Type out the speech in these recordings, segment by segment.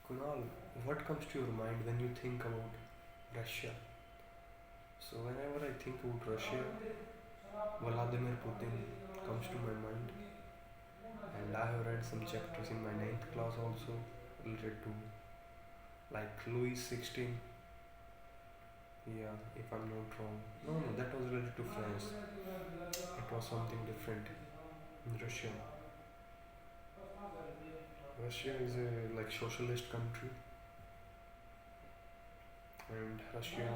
Kunal, what comes to your mind when you think about Russia? So whenever I think about Russia, Vladimir Putin comes to my mind, and I have read some chapters in my ninth class also related to like Louis XVI. Yeah, if I'm not wrong. No, no, that was related to France. It was something different in Russia. Russia is a like socialist country, and Russia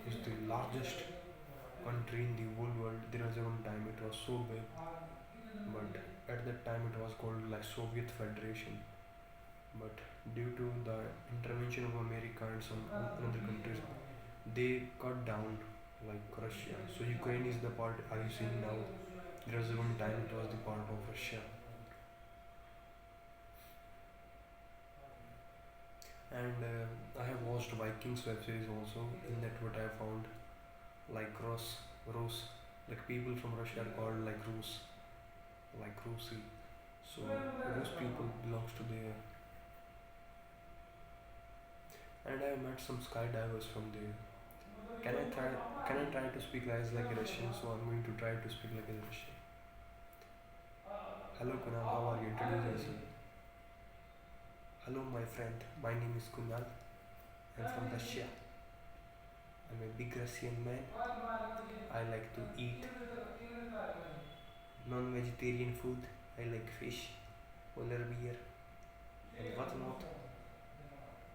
is the largest country in the whole world. There was a one time it was so big, but at that time it was called like Soviet Federation. But due to the intervention of America and some other countries, they cut down like Russia. So Ukraine is the part are you seeing now? There was a one time it was the part of Russia, and I have watched Vikings web series also. In that, what I found like Rus, like people from Russia are called like Rus, like Rusi. So Rus people belongs to there, and I have met some skydivers from there. Can I try? Can I try to speak as like a Russian? So I'm going to try to speak like a Russian. Hello Kunal, how are you? Introduce yourself. Hello my friend, my name is Kunal. I'm from Russia. I'm a big Russian man. I like to eat non-vegetarian food. I like fish, polar bear, and whatnot.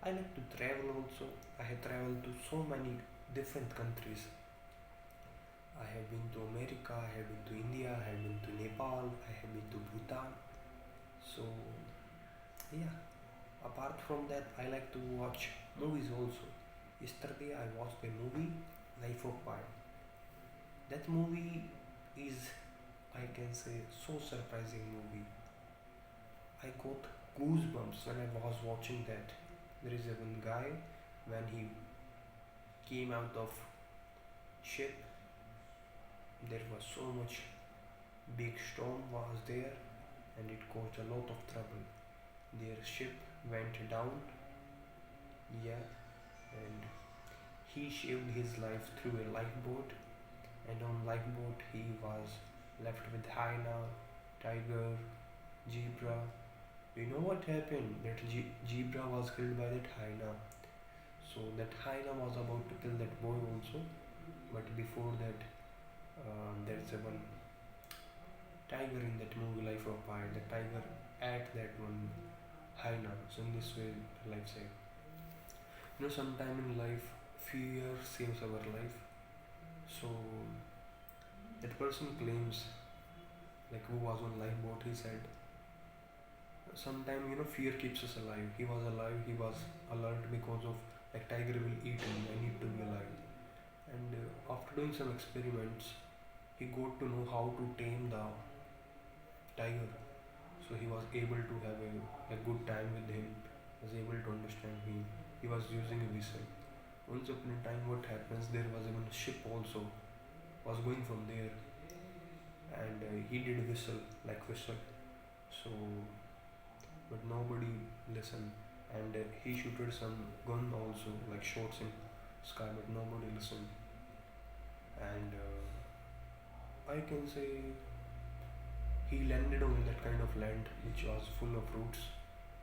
I like to travel also. I have traveled to so many different countries. I have been to America, I have been to India, I have been to Nepal, I have been to Bhutan. So, yeah, apart from that, I like to watch movies also. Yesterday, I watched a movie, Life of Pi. That movie is, I can say, so surprising movie. I got goosebumps when I was watching that. There is a one guy when he came out of ship. There was so much big storm was there, and it caused a lot of trouble. Their ship went down, yeah, and he saved his life through a lifeboat, and on lifeboat he was left with hyena, tiger, zebra. You know what happened? That zebra was killed by that hyena. So that hyena was about to kill that boy also, but before that, there's a one tiger in that movie Life of Pi. The tiger ate that one hyena. So in this way, life saved. You know, sometime in life, fear saves our life. So that person claims, like who was on lifeboat, he said, sometime fear keeps us alive. He was alive. He was alert because of like tiger will eat me. I need to be alive. And after doing some experiments, he got to know how to tame the tiger. So he was able to have a good time with him. Was able to understand him. He was using a whistle. Once upon a time, what happens? There was even a ship also was going from there, and he did whistle like whistle. So, but nobody listened, and he shooted some gun also like shots in sky, but nobody listened. And I can say he landed on that kind of land which was full of roots,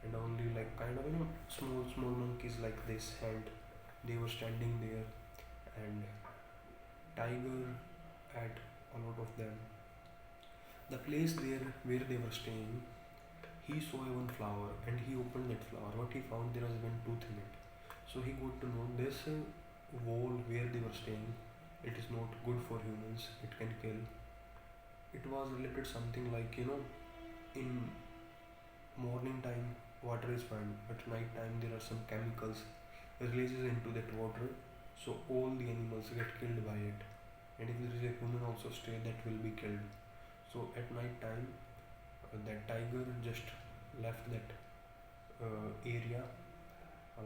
and only like kind of small monkeys like this hand, they were standing there, and tiger had a lot of them. The place there where they were staying, he saw one flower and he opened that flower. What he found, there was one tooth in it. So he got to know this wall where they were staying, it is not good for humans, it can kill. It was related something like in morning time water is fine, but night time there are some chemicals releases into that water, so all the animals get killed by it, and if there is a human also stay, that will be killed. So at night time, that tiger just left that area,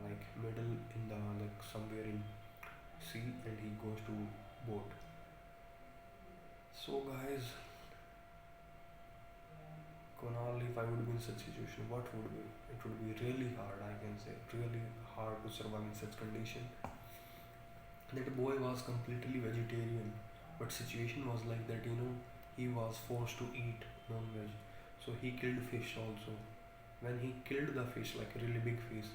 like middle in the like somewhere in sea, and he goes to boat. So guys, Kunal, if I would be in such situation, what would be? It would be really hard, I can can say, really hard to survive in such condition. That boy was completely vegetarian, but situation was like that, he was forced to eat non-veg. So he killed fish also. When he killed the fish, like a really big fish,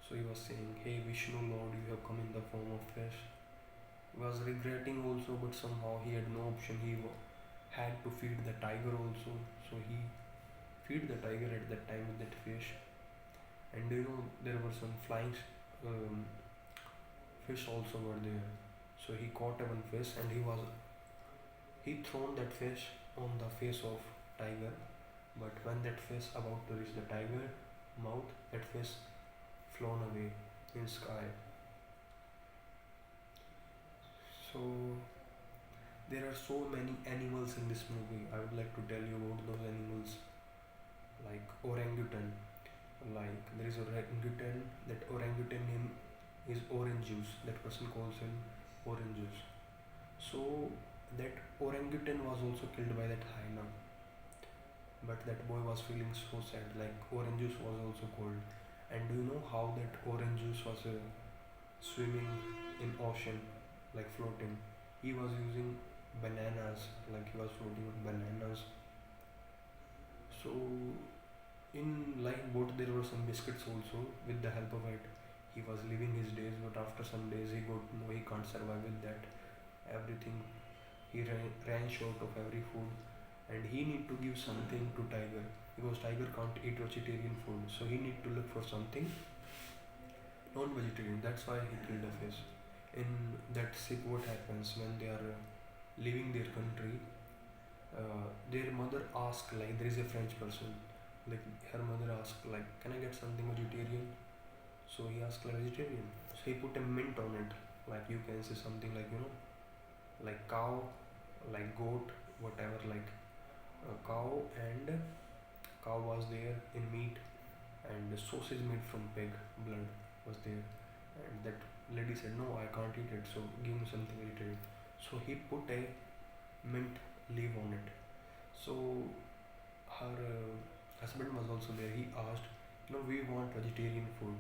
so he was saying, "Hey Vishnu Lord, you have come in the form of fish." He was regretting also, but somehow he had no option. Had to feed the tiger also. So he feed the tiger at that time with that fish. And there were some flying um, fish also were there. So he caught one fish and he thrown that fish on the face of tiger. But when that fish about to reach the tiger mouth, that fish flown away in sky. So there are so many animals in this movie. I would like to tell you about those animals, like orangutan. Like there is orangutan. That orangutan name is orange juice. That person calls him orange juice. So that orangutan was also killed by that hyena. But that boy was feeling so sad. Like orange juice was also cold. And do you know how that orange juice was swimming in ocean, like floating? He was using bananas, like he was floating on bananas. So in lifeboat there were some biscuits also. With the help of it, he was living his days. But after some days, he got to know he can't survive with that. Everything, he ran short of every food, and he need to give something to tiger because tiger can't eat vegetarian food. So he need to look for something non-vegetarian. That's why he killed a fish. In that ship, what happens when they are leaving their country? Their mother asked, like there is a French person, like her mother asked, like, can I get something vegetarian? So he asked like vegetarian. So he put a mint on it, like you can say something like like cow, like goat, whatever, like a cow, and cow was there in meat, and the sausage made from pig blood was there. And that lady said, no, I can't eat it, so give me something vegetarian. So he put a mint leaf on it. So her husband was also there. He asked, we want vegetarian food,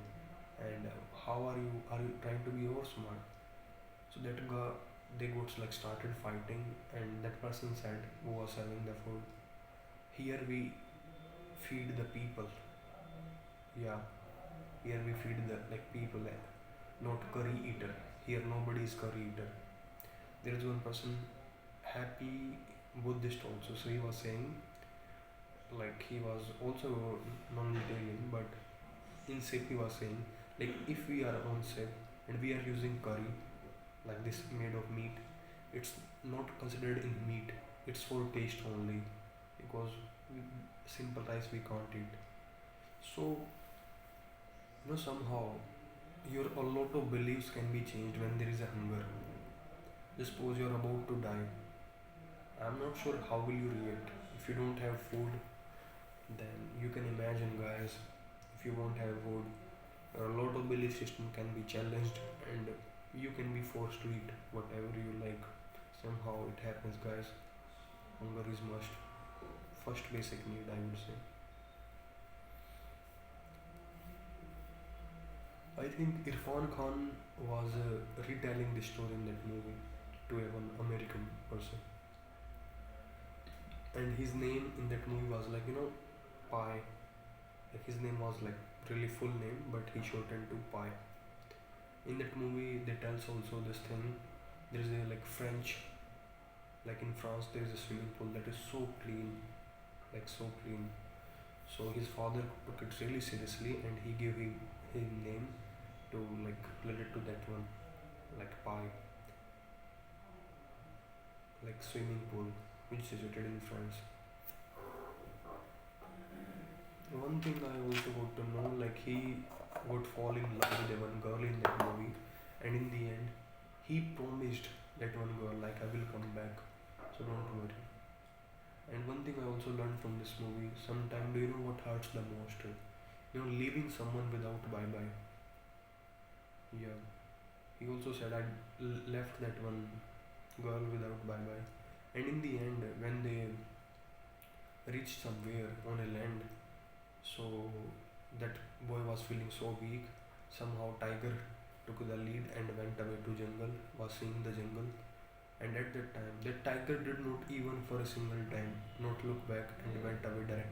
and how are you trying to be over smart? So that guy, they got like started fighting, and that person said, who was serving the food, here we feed the people. Yeah, here we feed the like people, not curry eater. Here nobody is curry eater. There is one person, happy Buddhist also. So he was saying, like he was also non-vegetarian, but in Sikh he was saying, like if we are on Sikh and we are using curry, like this made of meat, it's not considered in meat. It's for taste only, because we, simple rice we can't eat. So somehow your a lot of beliefs can be changed when there is a hunger. Just suppose you're about to die. I'm not sure how will you react if you don't have food. Then you can imagine, guys, if you won't have food, a lot of belief system can be challenged, and you can be forced to eat whatever you like. Somehow it happens, guys. Hunger is must. First basic need, I would say. I think Irfan Khan was retelling the story in that movie to a one American person, and his name in that movie was like Pi. Like his name was like really full name, but he shortened to Pi. In that movie, they tells also this thing. There is a like French, like in France, there is a swimming pool that is so clean, like so clean. So his father took it really seriously, and he gave him his name to like relate to that one, like Pi, like swimming pool, which is situated in France. One thing I also got to know, like he would fall in love with a one girl in that movie, and in the end, he promised that one girl, like I will come back, so don't worry. And one thing I also learned from this movie, sometimes do you know what hurts the most? Leaving someone without bye bye. Yeah. He also said I left that one girl without bye bye. And in the end, when they reached somewhere on a land, so That boy was feeling so weak. Somehow tiger took the lead and went away to jungle, was seeing the jungle. And at that time, that tiger did not even for a single time not look back and went away directly.